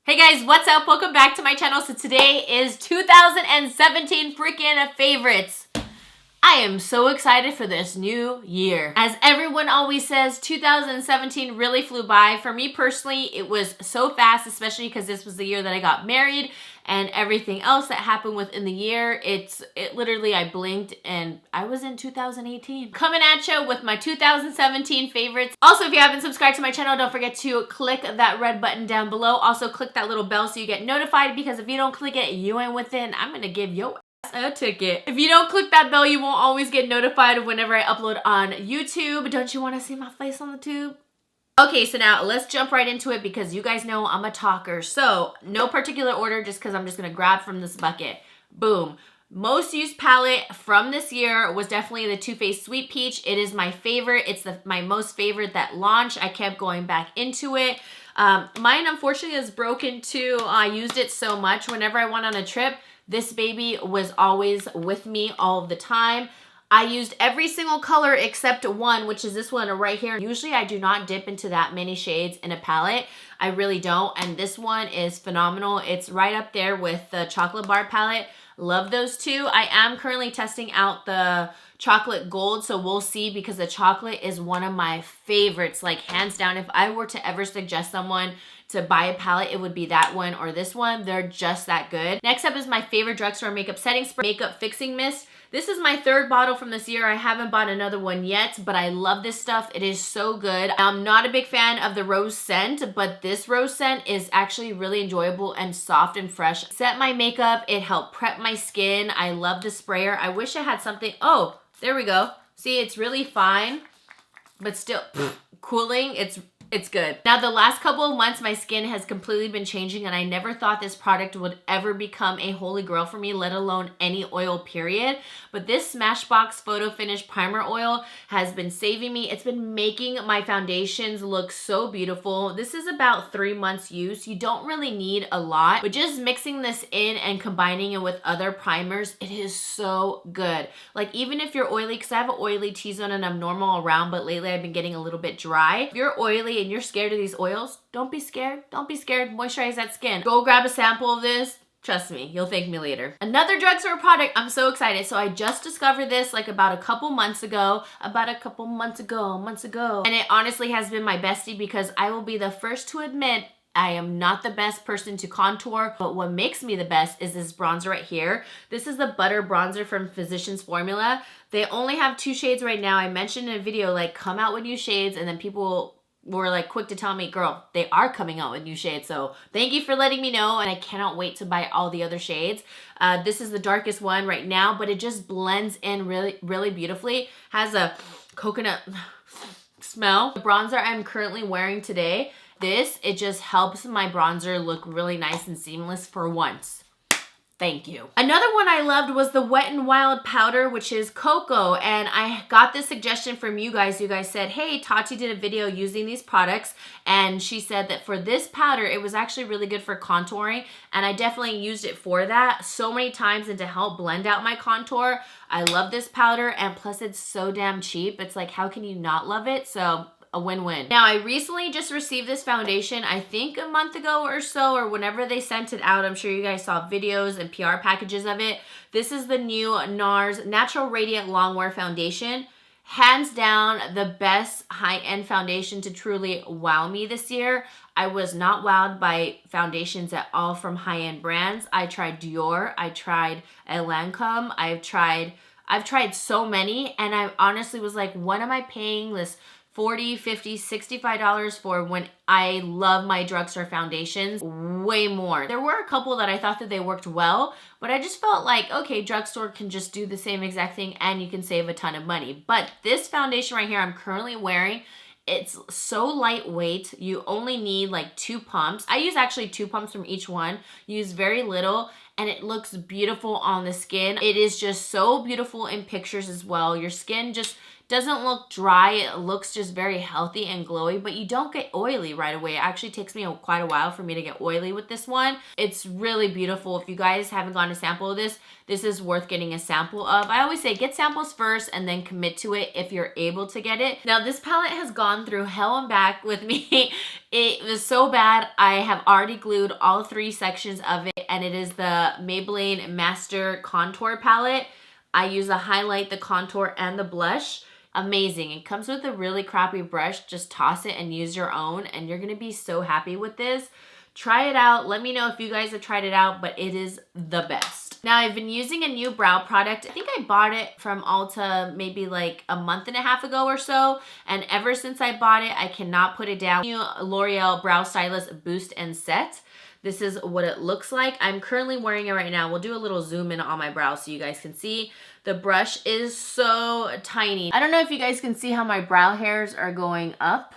Hey guys, what's up? Welcome back to my channel. So today is 2017 freaking favorites. I am so excited for this new year. As everyone always says, 2017 really flew by. For me personally, it was so fast, especially because this was the year that I got married and everything else that happened within the year. It literally, I blinked and I was in 2018. Coming at you with my 2017 favorites. Also, if you haven't subscribed to my channel, don't forget to click that red button down below. Also, click that little bell so you get notified, because if you don't click it, you ain't within. I'm gonna give your a ticket. If you don't click that bell, you won't always get notified whenever I upload on YouTube. Don't you want to see my face on the tube? Okay, so now let's jump right into it, because you guys know I'm a talker. So no particular order, just because I'm just gonna grab from this bucket. Boom. Most used palette from this year was definitely the Too Faced Sweet Peach. It is my favorite. It's my most favorite that launched. I kept going back into it. Mine unfortunately is broken too. I used it so much whenever I went on a trip. This baby was always with me all the time. I used every single color except one, which is this one right here. Usually I do not dip into that many shades in a palette. I really don't. And this one is phenomenal. It's right up there with the Chocolate Bar palette. Love those two. I am currently testing out the chocolate gold, so we'll see, because the chocolate is one of my favorites, like hands down. If I were to ever suggest someone to buy a palette, it would be that one or this one. They're just that good. Next up is my favorite drugstore makeup setting spray, Makeup Fixing Mist. This is my third bottle from this year. I haven't bought another one yet, but I love this stuff. It is so good. I'm not a big fan of the rose scent, but this rose scent is actually really enjoyable and soft and fresh. Set my makeup. It helped prep my skin. I love the sprayer. I wish I had something. Oh, there we go. See, it's really fine, but still cooling. It's good. Now, the last couple of months, my skin has completely been changing, and I never thought this product would ever become a holy grail for me, let alone any oil, period. But this Smashbox Photo Finish Primer Oil has been saving me. It's been making my foundations look so beautiful. This is about 3 months use. You don't really need a lot, but just mixing this in and combining it with other primers, it is so good. Like, even if you're oily, because I have an oily T-zone and I'm normal around, but lately I've been getting a little bit dry. If you're oily and you're scared of these oils, don't be scared. Don't be scared. Moisturize that skin. Go grab a sample of this. Trust me, you'll thank me later. Another drugstore product. I'm so excited. So I just discovered this like about a couple months ago. Months ago. And it honestly has been my bestie, because I will be the first to admit I am not the best person to contour, but what makes me the best is this bronzer right here. This is the Butter Bronzer from Physicians Formula. They only have 2 shades right now. I mentioned in a video, like, come out with new shades, and then people were like quick to tell me, girl, they are coming out with new shades. So thank you for letting me know, and I cannot wait to buy all the other shades. This is the darkest one right now, but it just blends in really beautifully. Has a coconut smell. The bronzer I'm currently wearing today, it just helps my bronzer look really nice and seamless for once. Thank you. Another one I loved was the Wet n Wild powder, which is cocoa. And I got this suggestion from you guys. You guys said, hey, Tati did a video using these products, and she said that for this powder, it was actually really good for contouring. And I definitely used it for that so many times, and to help blend out my contour. I love this powder, and plus it's so damn cheap. It's like, how can you not love it? So a win-win. Now, I recently just received this foundation, I think a month ago or so, or whenever they sent it out. I'm sure you guys saw videos and PR packages of it. This is the new NARS Natural Radiant Longwear Foundation. Hands down, the best high-end foundation to truly wow me this year. I was not wowed by foundations at all from high-end brands. I tried Dior, I tried Lancome, I've tried so many, and I honestly was like, what am I paying this $40, $50, $65 for when I love my drugstore foundations way more? There were a couple that I thought that they worked well, but I just felt like, okay, drugstore can just do the same exact thing and you can save a ton of money. But this foundation right here I'm currently wearing, it's so lightweight. You only need like 2 pumps. I use actually 2 pumps from each one. Use very little, and it looks beautiful on the skin. It is just so beautiful in pictures as well. Your skin just Doesn't look dry. It looks just very healthy and glowy, but you don't get oily right away. It actually takes me quite a while for me to get oily with this one. It's really beautiful. If you guys haven't gotten a sample of this is worth getting a sample of. I always say get samples first and then commit to it if you're able to get it. Now this palette has gone through hell and back with me. It was so bad. I have already glued all 3 sections of it, and it is the Maybelline Master Contour Palette. I use the highlight, the contour, and the blush. Amazing. It comes with a really crappy brush. Just toss it and use your own, and you're going to be so happy with this. Try it out. Let me know if you guys have tried it out, but it is the best. Now, I've been using a new brow product. I think I bought it from Ulta maybe like a month and a half ago or so, and ever since I bought it, I cannot put it down. New L'Oreal Brow Stylist Boost and Set. This is what it looks like. I'm currently wearing it right now. We'll do a little zoom in on my brow so you guys can see. The brush is so tiny. I don't know if you guys can see how my brow hairs are going up.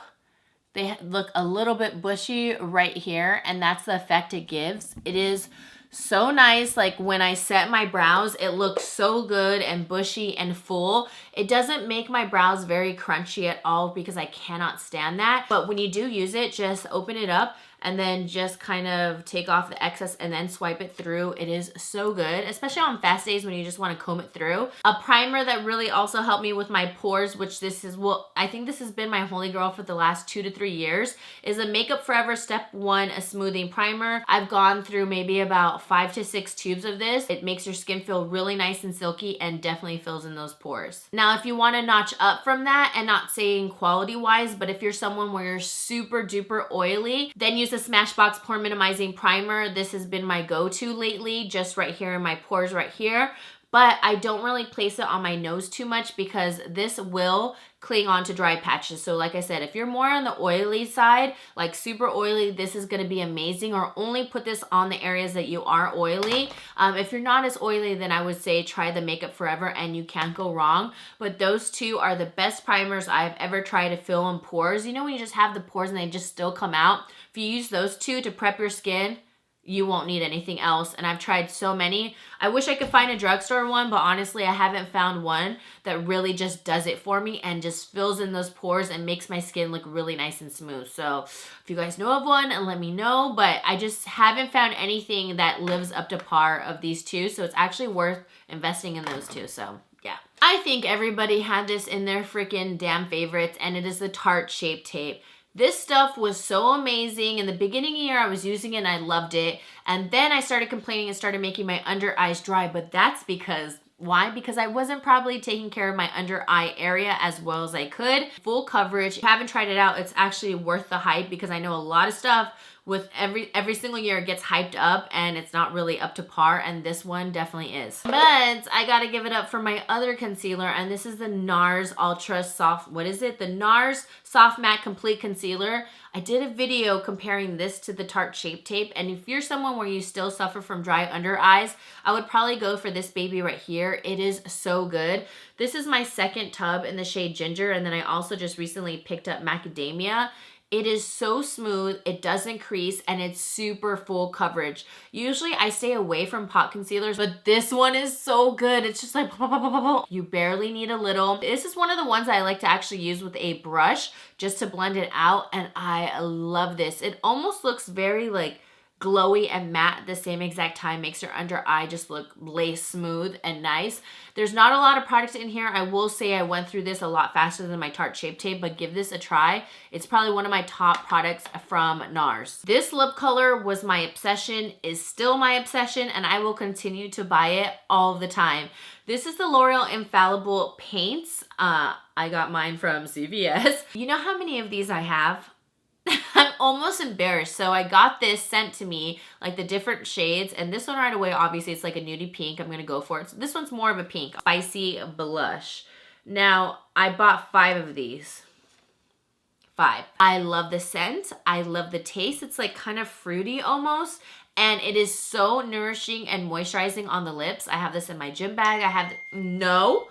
They look a little bit bushy right here, and that's the effect it gives. It is so nice. Like when I set my brows, it looks so good and bushy and full. It doesn't make my brows very crunchy at all because I cannot stand that. But when you do use it, just open it up and then just kind of take off the excess and then swipe it through. It is so good, especially on fast days when you just want to comb it through. A primer that really also helped me with my pores, which this is, well, I think this has been my holy grail for the last 2 to 3 years, is a Makeup Forever Step 1 a smoothing primer. I've gone through maybe about 5 to 6 tubes of this. It makes your skin feel really nice and silky and definitely fills in those pores. Now, if you want to notch up from that, and not saying quality wise, but if you're someone where you're super duper oily, then use the Smashbox Pore Minimizing Primer. This has been my go-to lately, just right here in my pores right here. But I don't really place it on my nose too much because this will cling on to dry patches. So like I said, if you're more on the oily side, like super oily, this is going to be amazing, or only put this on the areas that you are oily. If you're not as oily, then I would say try the Makeup Forever and you can't go wrong. But those two are the best primers I've ever tried to fill in pores. You know when you just have the pores and they just still come out? If you use those two to prep your skin, you won't need anything else. And I've tried so many. I wish I could find a drugstore one, but honestly, I haven't found one that really just does it for me and just fills in those pores and makes my skin look really nice and smooth. So if you guys know of one, let me know. But I just haven't found anything that lives up to par of these two. So it's actually worth investing in those two. So yeah. I think everybody had this in their freaking damn favorites, and it is the Tarte Shape Tape. This stuff was so amazing. In the beginning of the year, I was using it and I loved it. And then I started complaining and started making my under eyes dry. But that's because, why? Because I wasn't probably taking care of my under eye area as well as I could. Full coverage. If you haven't tried it out, it's actually worth the hype, because I know a lot of stuff with every single year it gets hyped up and it's not really up to par, and this one definitely is. But I gotta give it up for my other concealer, and this is the NARS Ultra Soft, what is it? The NARS Soft Matte Complete Concealer. I did a video comparing this to the Tarte Shape Tape, and if you're someone where you still suffer from dry under eyes, I would probably go for this baby right here. It is so good. This is my second tub in the shade Ginger, and then I also just recently picked up Macadamia. It is so smooth, it doesn't crease, and it's super full coverage. Usually I stay away from pot concealers, but this one is so good. It's just like, you barely need a little. This is one of the ones I like to actually use with a brush just to blend it out, and I love this. It almost looks very like glowy and matte at the same exact time. Makes your under eye just look lace smooth and nice. There's not a lot of products in here. I will say I went through this a lot faster than my Tarte Shape Tape, but give this a try. It's probably one of my top products from NARS. This lip color was my obsession, is still my obsession, and I will continue to buy it all the time. This is the L'Oreal Infallible Paints. I got mine from CVS. You know how many of these I have? I'm almost embarrassed. So I got this sent to me, like the different shades, and this one right away, obviously it's like a nudie pink. I'm gonna go for it. So this one's more of a pink, spicy blush. Now, I bought 5 of these. 5. I love the scent. I love the taste. It's like kind of fruity almost, and it is so nourishing and moisturizing on the lips. I have this in my gym bag. I have, no.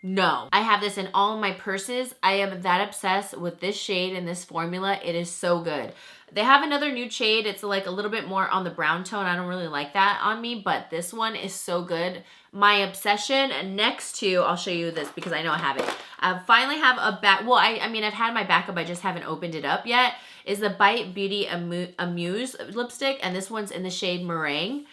I have this in all of my purses. I am that obsessed with this shade and this formula. It is so good. They have another nude shade. It's like a little bit more on the brown tone. I don't really like that on me, but this one is so good. My obsession next to, I'll show you this because I know I have it. I finally have a back, well, I mean, I've had my backup, I just haven't opened it up yet, is the Bite Beauty Amuse lipstick, and this one's in the shade Meringue.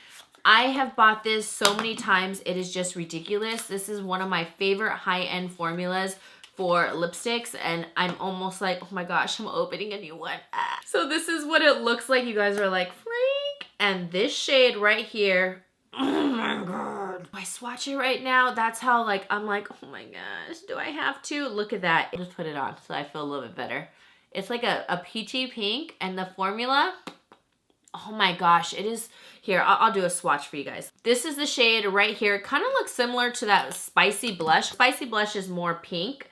I have bought this so many times, it is just ridiculous. This is one of my favorite high-end formulas for lipsticks, and I'm almost like, oh my gosh, I'm opening a new one. Ah. So this is what it looks like. You guys are like, freak. And this shade right here, oh my god. If I swatch it right now, that's how like, I'm like, oh my gosh, do I have to? Look at that. I'll just put it on so I feel a little bit better. It's like a peachy pink, and the formula, oh my gosh, it is, here, I'll do a swatch for you guys. This is the shade right here. It kind of looks similar to that Spicy Blush. Spicy Blush is more pink.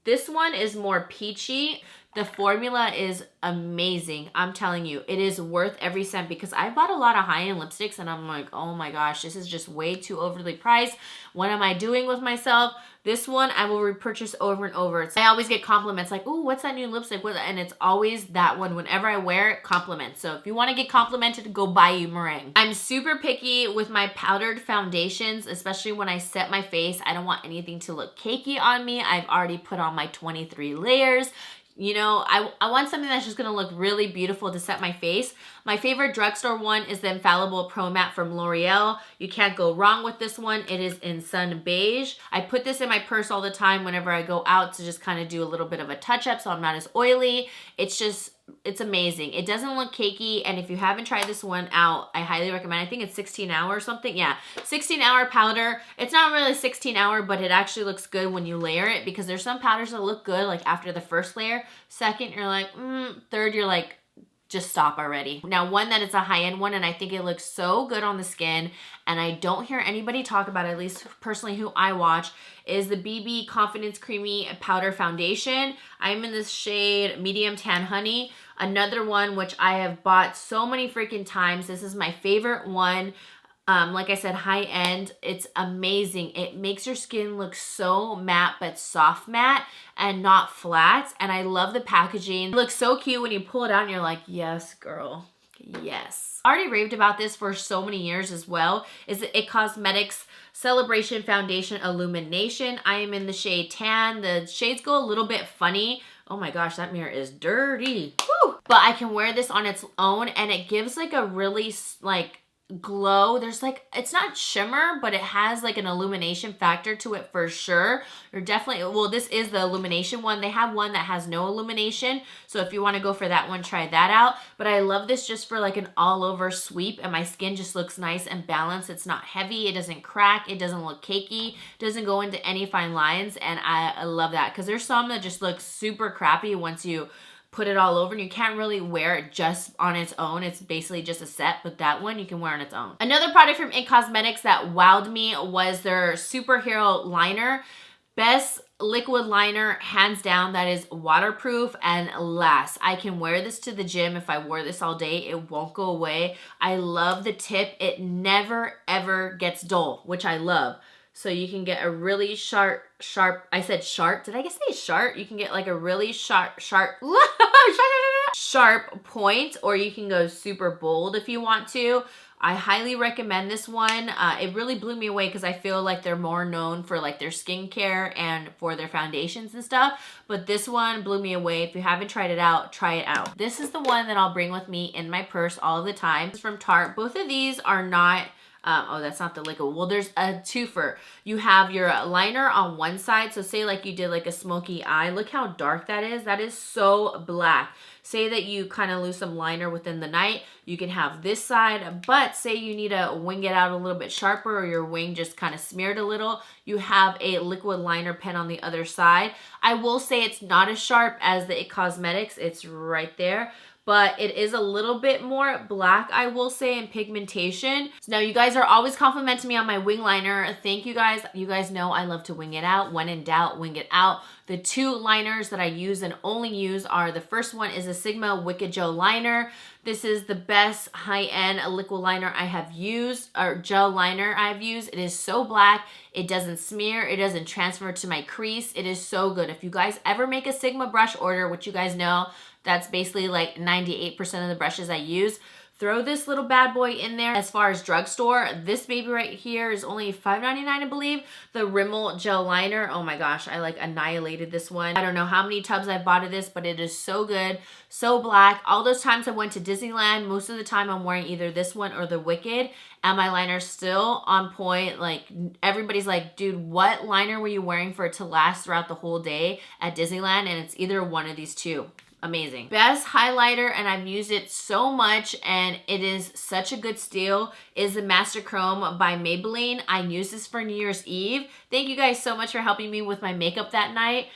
This one is more peachy. The formula is amazing. I'm telling you, it is worth every cent because I bought a lot of high-end lipsticks and I'm like, oh my gosh, this is just way too overly priced. What am I doing with myself? This one I will repurchase over and over. I always get compliments like, oh, what's that new lipstick? And it's always that one. Whenever I wear it, compliments. So if you want to get complimented, go buy you Meringue. I'm super picky with my powdered foundations, especially when I set my face. I don't want anything to look cakey on me. I've already put on my 23 layers. You know, I want something that's just going to look really beautiful to set my face. My favorite drugstore one is the Infallible Pro Matte from L'Oreal. You can't go wrong with this one. It is in Sun Beige. I put this in my purse all the time whenever I go out to just kind of do a little bit of a touch-up so I'm not as oily. It's just, it's amazing. It doesn't look cakey, and if you haven't tried this one out, I highly recommend. I think it's 16 hour or something. Yeah, 16 hour powder. It's not really 16 hour, but it actually looks good when you layer it because there's some powders that look good like after the first layer. Second, you're like, third, you're like, just stop already. Now, one that is a high-end one, and I think it looks so good on the skin, and I don't hear anybody talk about it, at least personally who I watch, is the BB Confidence Creamy Powder Foundation. I'm in this shade Medium Tan Honey. Another one which I have bought so many freaking times. This is my favorite one. Like I said, high end. It's amazing. It makes your skin look so matte, but soft matte and not flat. And I love the packaging. It looks so cute when you pull it out and you're like, yes, girl. Yes. I already raved about this for so many years as well. Is the It Cosmetics Celebration Foundation Illumination. I am in the shade Tan. The shades go a little bit funny. Oh my gosh, that mirror is dirty. Woo! But I can wear this on its own and it gives like a really like glow. There's like, it's not shimmer, but it has like an illumination factor to it for sure. You're definitely, well, this is the illumination one. They have one that has no illumination. So if you want to go for that one, try that out. But I love this just for like an all over sweep, and my skin just looks nice and balanced. It's not heavy. It doesn't crack. It doesn't look cakey. It doesn't go into any fine lines. And I love that because there's some that just look super crappy once you put it all over, and you can't really wear it just on its own. It's basically just a set, but that one you can wear on its own. Another product from It Cosmetics that wowed me was their Superhero Liner. Best liquid liner, hands down, that is waterproof and lasts. I can wear this to the gym. If I wore this all day, it won't go away. I love the tip. It never ever gets dull, which I love. So you can get a really sharp, I said sharp. Did I just say sharp? You can get like a really sharp point, or you can go super bold if you want to. I highly recommend this one. It really blew me away because I feel like they're more known for like their skincare and for their foundations and stuff. But this one blew me away. If you haven't tried it out, try it out. This is the one that I'll bring with me in my purse all the time. It's from Tarte. Both of these are not, oh, that's not the liquid. Well, there's a twofer. You have your liner on one side. So say like you did like a smoky eye. Look how dark that is. That is so black. Say that you kind of lose some liner within the night. You can have this side, but say you need to wing it out a little bit sharper, or your wing just kind of smeared a little. You have a liquid liner pen on the other side. I will say it's not as sharp as the It Cosmetics. It's right there. But it is a little bit more black, I will say, in pigmentation. So now you guys are always complimenting me on my wing liner. Thank you guys. You guys know I love to wing it out. When in doubt, wing it out. The two liners that I use and only use are, the first one is a Sigma Wicked Joe liner. This is the best high-end liquid liner I have used, or gel liner I've used. It is so black. It doesn't smear. It doesn't transfer to my crease. It is so good. If you guys ever make a Sigma brush order, which you guys know, That's basically like 98% of the brushes I use. Throw this little bad boy in there. As far as drugstore, this baby right here is only $5.99, I believe. The Rimmel gel liner, oh my gosh, I like annihilated this one. I don't know how many tubs I bought of this, but it is so good, so black. All those times I went to Disneyland, most of the time I'm wearing either this one or the Wicked, and my liner's still on point. Like, everybody's like, dude, what liner were you wearing for it to last throughout the whole day at Disneyland? And it's either one of these two. Amazing. Best highlighter, and I've used it so much and it is such a good steal, is the Master Chrome by Maybelline. I used this for New Year's Eve. Thank you guys so much for helping me with my makeup that night.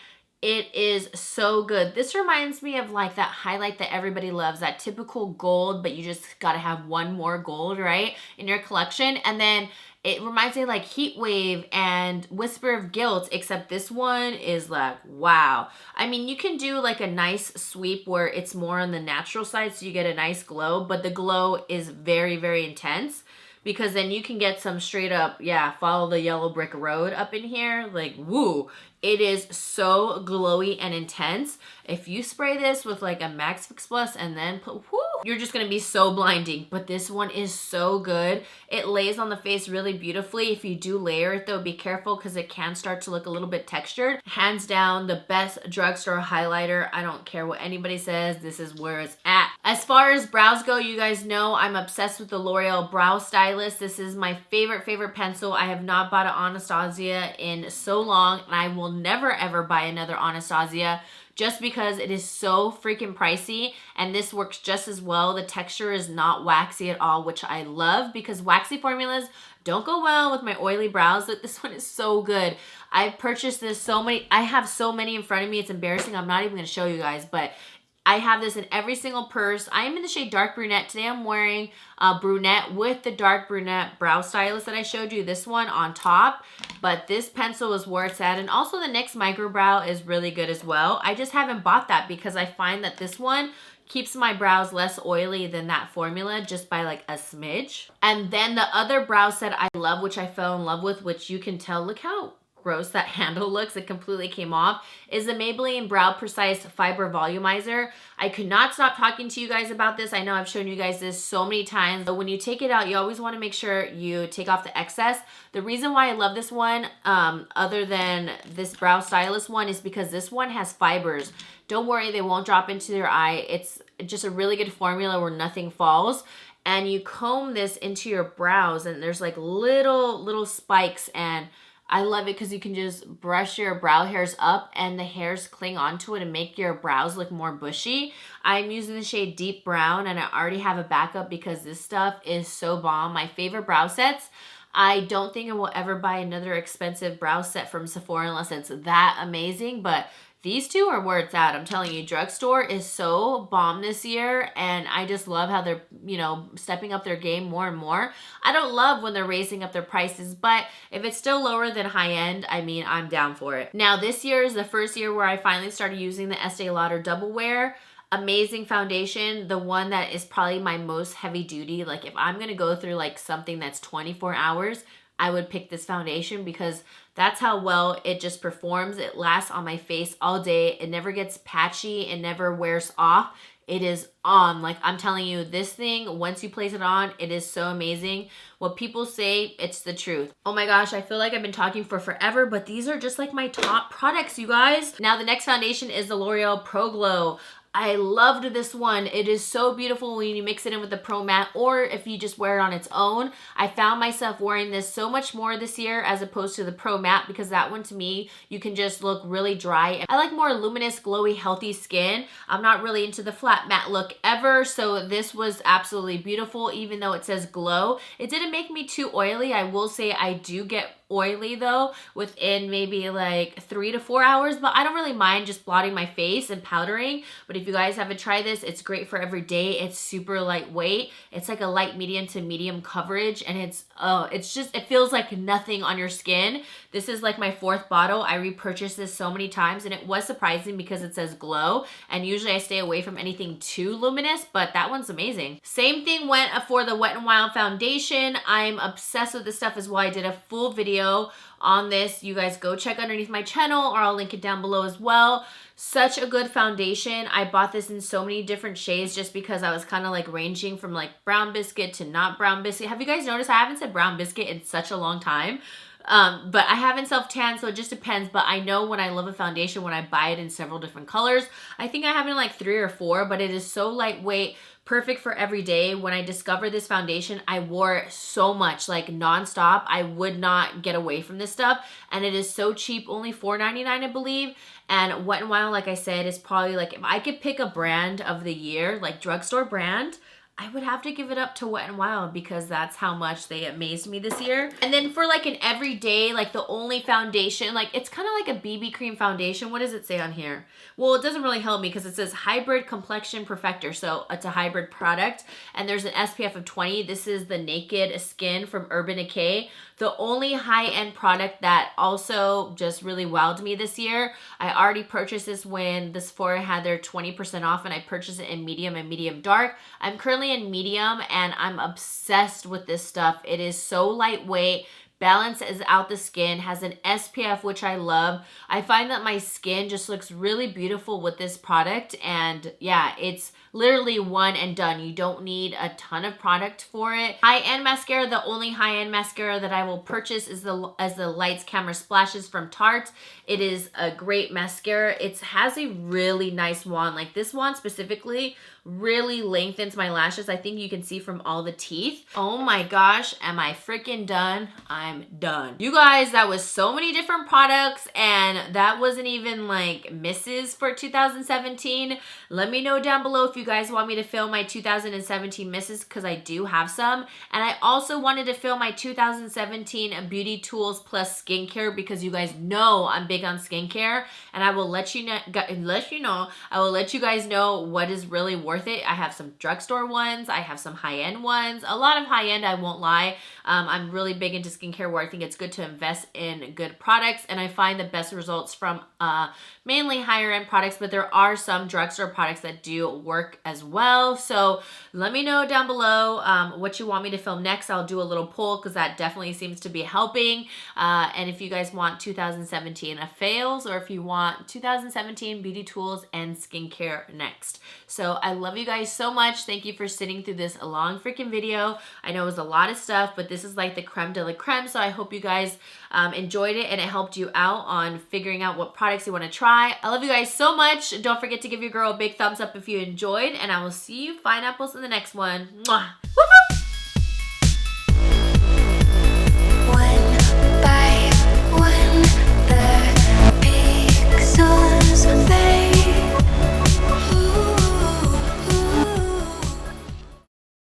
It is so good. This reminds me of like that highlight that everybody loves, that typical gold, but you just gotta have one more gold, right, in your collection. And then it reminds me of like Heat Wave and Whisper of Guilt, except this one is like, wow. I mean, you can do like a nice sweep where it's more on the natural side so you get a nice glow, but the glow is very, very intense, because then you can get some straight up, yeah, follow the yellow brick road up in here. Like, woo. It is so glowy and intense. If you spray this with like a Max Fix Plus and then put, whoo, you're just gonna be so blinding. But this one is so good. It lays on the face really beautifully. If you do layer it though, be careful because it can start to look a little bit textured. Hands down, the best drugstore highlighter. I don't care what anybody says, this is where it's at. As far as brows go, you guys know I'm obsessed with the L'Oreal Brow Stylist. This is my favorite pencil. I have not bought an Anastasia in so long, and I will never ever buy another Anastasia just because it is so freaking pricey, and this works just as well. The texture is not waxy at all, which I love because waxy formulas don't go well with my oily brows, but this one is so good. I've purchased this so many, I have so many in front of me, it's embarrassing. I'm not even gonna show you guys, but I have this in every single purse. I am in the shade Dark Brunette. Today I'm wearing brunette with the Dark Brunette Brow Stylist that I showed you, this one on top. But this pencil is where it's at. And also the NYX Micro Brow is really good as well. I just haven't bought that because I find that this one keeps my brows less oily than that formula just by like a smidge. And then the other brow set I love, which I fell in love with, which you can tell, look how gross that handle looks, it completely came off, is the Maybelline Brow Precise Fiber Volumizer. I could not stop talking to you guys about this. I know I've shown you guys this so many times, but when you take it out, you always want to make sure you take off the excess. The reason why I love this one, other than this Brow Stylist one, is because this one has fibers. Don't worry, they won't drop into your eye. It's just a really good formula where nothing falls. And you comb this into your brows, and there's like little spikes, and I love it because you can just brush your brow hairs up and the hairs cling onto it and make your brows look more bushy. I'm using the shade Deep Brown, and I already have a backup because this stuff is so bomb. My favorite brow sets. I don't think I will ever buy another expensive brow set from Sephora unless it's that amazing, but these two are where it's at. I'm telling you, Drugstore is so bomb this year, and I just love how they're, you know, stepping up their game more and more. I don't love when they're raising up their prices, but if it's still lower than Highend, I mean, I'm down for it. Now, this year is the first year where I finally started using the Estee Lauder Double Wear. Amazing foundation, the one that is probably my most heavy duty. Like, if I'm gonna go through like something that's 24 hours, I would pick this foundation because that's how well it just performs. It lasts on my face all day. It never gets patchy. It never wears off. It is on. Like, I'm telling you, this thing, once you place it on, it is so amazing. What people say, it's the truth. Oh my gosh, I feel like I've been talking for forever, but these are just like my top products, you guys. Now, the next foundation is the L'Oreal Pro Glow. I loved this one. It is so beautiful when you mix it in with the Pro Matte, or if you just wear it on its own. I found myself wearing this so much more this year as opposed to the Pro Matte, because that one, to me, you can just look really dry. I like more luminous, glowy, healthy skin. I'm not really into the flat matte look ever, so this was absolutely beautiful. Even though it says glow, it didn't make me too oily. I will say I do get oily though within maybe like 3 to 4 hours, but I don't really mind just blotting my face and powdering. But if you guys haven't tried this, it's great for every day. It's super lightweight. It's like a light medium to medium coverage, and it's just, it feels like nothing on your skin. This is like my 4th bottle. I repurchased this so many times, and it was surprising because it says glow, and usually I stay away from anything too luminous, but that one's amazing. Same thing went for the Wet n Wild foundation. I'm obsessed with this stuff as well. I did a full video on this. You guys go check underneath my channel, or I'll link it down below as well. Such a good foundation. I bought this in so many different shades just because I was kind of like ranging from like brown biscuit to not brown biscuit. Have you guys noticed I haven't said brown biscuit in such a long time? But I haven't self-tanned, so it just depends. But I know when I love a foundation, when I buy it in several different colors. I think I have it in like 3 or 4, but it is so lightweight, perfect for every day. When I discovered this foundation, I wore it so much, like nonstop. I would not get away from this stuff. And it is so cheap, only $4.99, I believe. And Wet n Wild, like I said, is probably like, if I could pick a brand of the year, like drugstore brand, I would have to give it up to Wet n Wild because that's how much they amazed me this year. And then for like an everyday, like the only foundation, like it's kind of like a BB cream foundation. What does it say on here? Well, it doesn't really help me because it says Hybrid Complexion Perfector. So it's a hybrid product and there's an SPF of 20. This is the Naked Skin from Urban Decay. The only high-end product that also just really wowed me this year. I already purchased this when the Sephora had their 20% off and I purchased it in medium and medium dark. I'm currently in medium and I'm obsessed with this stuff. It is so lightweight, balances out the skin, has an SPF, which I love. I find that my skin just looks really beautiful with this product, and yeah, it's literally one and done. You don't need a ton of product for it. High-end mascara, the only high-end mascara that I will purchase is the Lights Camera Splashes from Tarte. It is a great mascara. It has a really nice wand. Like this wand specifically really lengthens my lashes. I think you can see from all the teeth. Oh my gosh, am I freaking done? I'm done. You guys, that was so many different products and that wasn't even like misses for 2017. Let me know down below if you guys want me to film my 2017 misses because I do have some. And I also wanted to film my 2017 beauty tools plus skincare because you guys know I'm big on skincare and I will let you know, I will let you guys know what is really worth it. I have some drugstore ones. I have some high-end ones. A lot of high-end, I won't lie. I'm really big into skincare where I think it's good to invest in good products and I find the best results from mainly higher-end products, but there are some drugstore products that do work as well. So let me know down below what you want me to film next. I'll do a little poll because that definitely seems to be helping. And if you guys want 2017 fails or if you want 2017 beauty tools and skincare next. So I love you guys so much. Thank you for sitting through this long freaking video. I know it was a lot of stuff, but this is like the creme de la creme. So I hope you guys enjoyed it and it helped you out on figuring out what products you want to try. I love you guys so much. Don't forget to give your girl a big thumbs up if you enjoyed, and I will see you fine apples in the next one. Mwah!